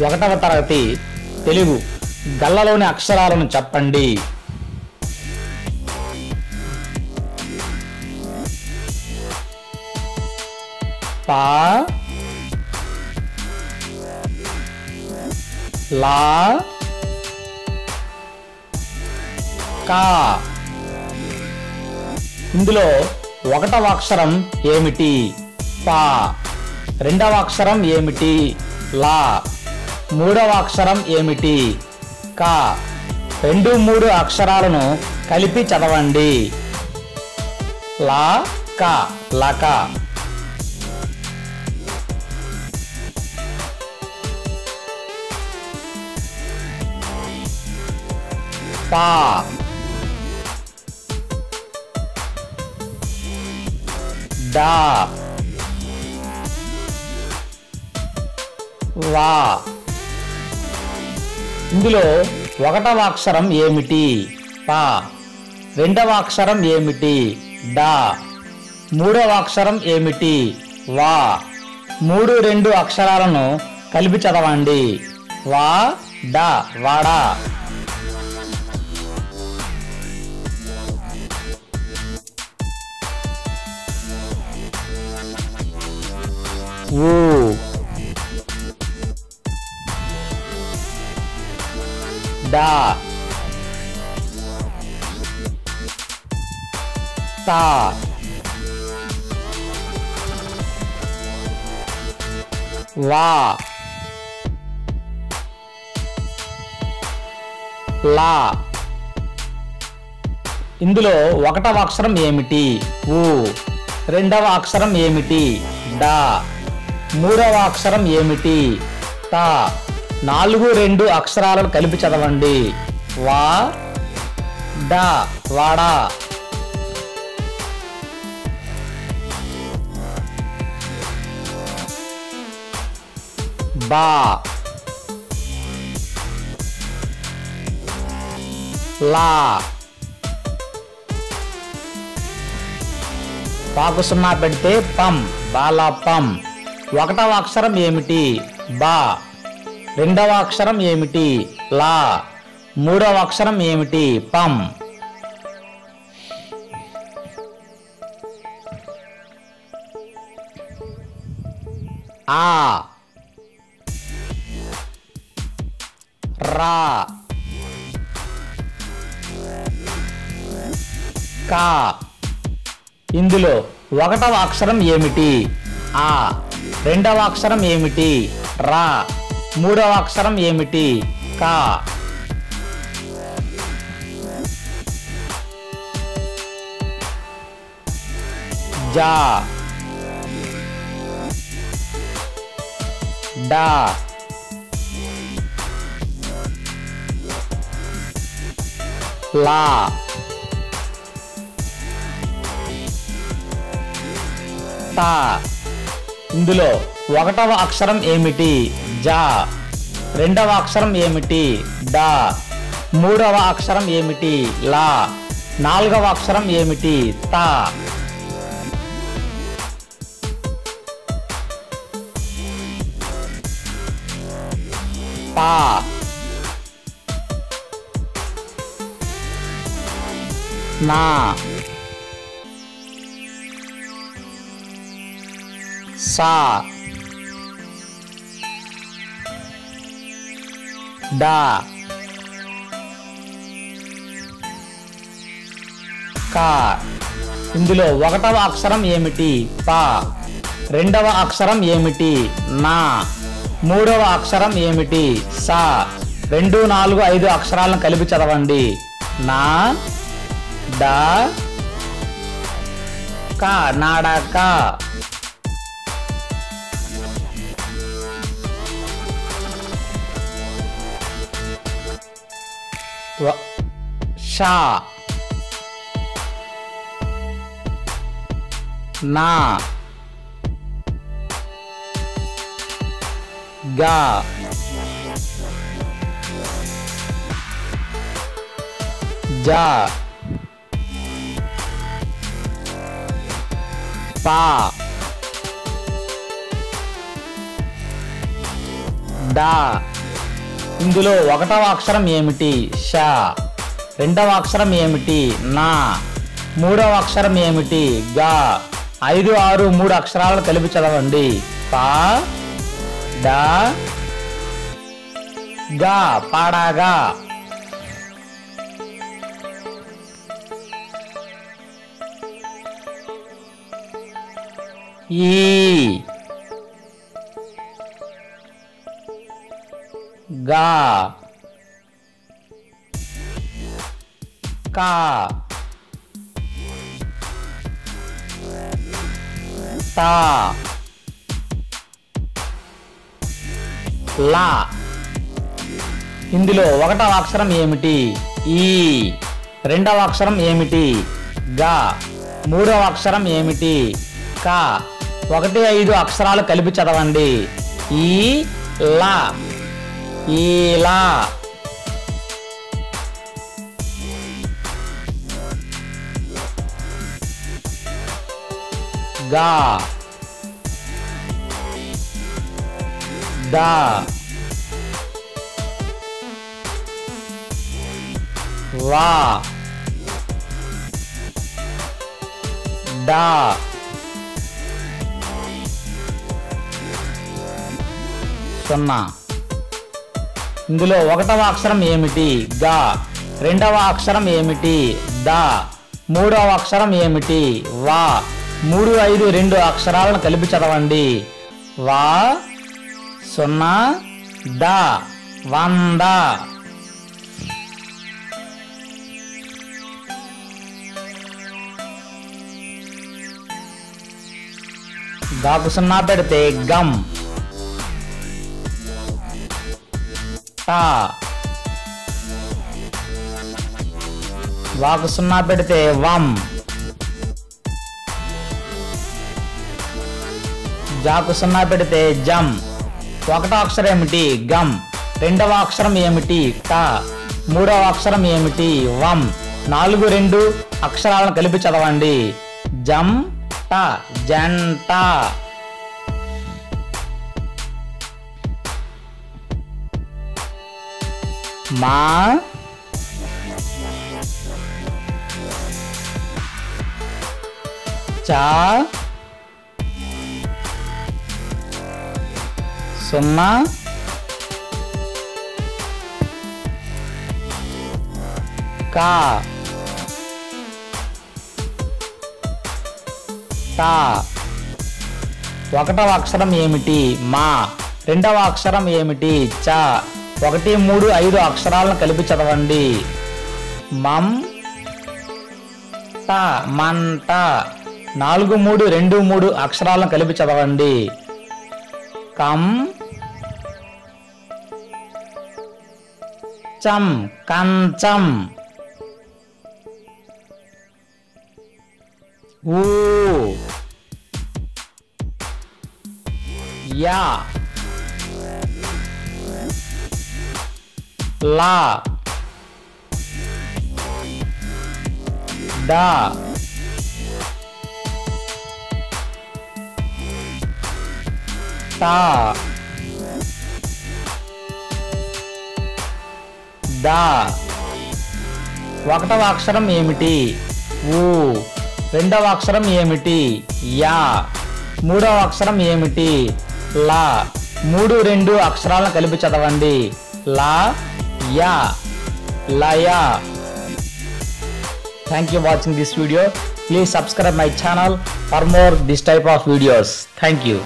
ఒకటవ తరగతి తెలుగు గళ్ళలోని అక్షరాలను చెప్పండి. పా, లా, కా. ఇందులో ఒకటవ అక్షరం ఏమిటి? పా. రెండవ అక్షరం ఏమిటి? లా. మూడవ అక్షరం ఏమిటి? కా. 2, 3 అక్షరాలను కలిపి చదవండి. లా, కా, లక. పా, డా, వా. ఇందులో ఒకటవ అక్షరం ఏమిటి? పా. రెండవ అక్షరం ఏమిటి? డా. మూడవ అక్షరం ఏమిటి? వా. 3, 2 అక్షరాలను కలిపి చదవండి. వా, డా, వాడా. ఊ, డా, తా, వా, లా. ఇందులో ఒకటవ అక్షరం ఏమిటి? ఊ. రెండవ అక్షరం ఏమిటి? డా. మూడవ అక్షరం ఏమిటి? తా. 4, 2 అక్షరాలను కలిపి చదవండి. వా, డా, వాడా. బా, లా. పాకు సున్నా పెడితే పం, బాలా పం. ఒకటవ అక్షరం ఏమిటి? బా. రెండవ అక్షరం ఏమిటి? లా. మూడవ అక్షరం ఏమిటి? పం. ఆ, రా, కా. ఇందులో ఒకటవ అక్షరం ఏమిటి? ఆ. రెండవ అక్షరం ఏమిటి? రా. మూడవ అక్షరం ఏమిటి? కా. జా, డా, లా. తా. ఇందులో ఒకటవ అక్షరం ఏమిటి? జా. రెండవ అక్షరం ఏమిటి? డా. మూడవ అక్షరం ఏమిటి? లా. నాలుగవ అక్షరం ఏమిటి? తా. పా, నా, సా, డా, కా. ఇందులో ఒకటవ అక్షరం ఏమిటి? పా. రెండవ అక్షరం ఏమిటి? నా. మూడవ అక్షరం ఏమిటి? సా. 2, 4, 5 అక్షరాలను కలిపి చదవండి. నా, డా, కా, నాడక. షా, నా, గా, జా, పా, డా. ఇందులో ఒకటవ అక్షరం ఏమిటి? ష. రెండవ అక్షరం ఏమిటి? నా. మూడవ అక్షరం ఏమిటి? గా. 5, 6, 3 అక్షరాలను కలిపి చదవండి. పా డా గా, పాడాగా. ఈ గా కా తా లా. ఇందులో ఒకటవ అక్షరం ఏమిటి? ఈ. రెండవ అక్షరం ఏమిటి? గా. మూడవ అక్షరం ఏమిటి? కా. 1, 5 అక్షరాలు కలిపి చదవండి. ఈ లా ఈలా. గా దా వా డా సున్నా. ఇందులో ఒకటవ అక్షరం ఏమిటి? గా. రెండవ అక్షరం ఏమిటి? దా. మూడవ అక్షరం ఏమిటి? వా. 3, 5, 2 అక్షరాలను కలిపి చదవండి. వా 0 దా 100. గాకు 0 పెడితే గమ్. టా. వాకు 0 పెడితే వం. జాకు 0 పెడితే జం. ఒకటో అక్షరం ఏమిటి? గమ్. రెండవ అక్షరం ఏమిటి? టా. మూడవ అక్షరం ఏమిటి? వం. 4, 2 అక్షరాలను కలిపి చదవండి. జం టా జంట. మా చా 0 కా టా. ఒకటవ అక్షరం ఏమిటి? మా. రెండవ అక్షరం ఏమిటి? చా. 1, 3, 5 అక్షరాలను కలిపి చదవండి. మం ట మంట. 4, 3, 2, 3 అక్షరాలను కలిపి చదవండి. కం చం కంచం. ఊ యా లా డా టా దా. ఒకటవ అక్షరం ఏమిటి? ఊ. రెండవ అక్షరం ఏమిటి? యా. మూడవ అక్షరం ఏమిటి? లా. 3, 2 అక్షరాలను కలిపి చదవండి. లా yeah Laya. Thank you for watching this video. Please subscribe my channel for more this type of videos. Thank you.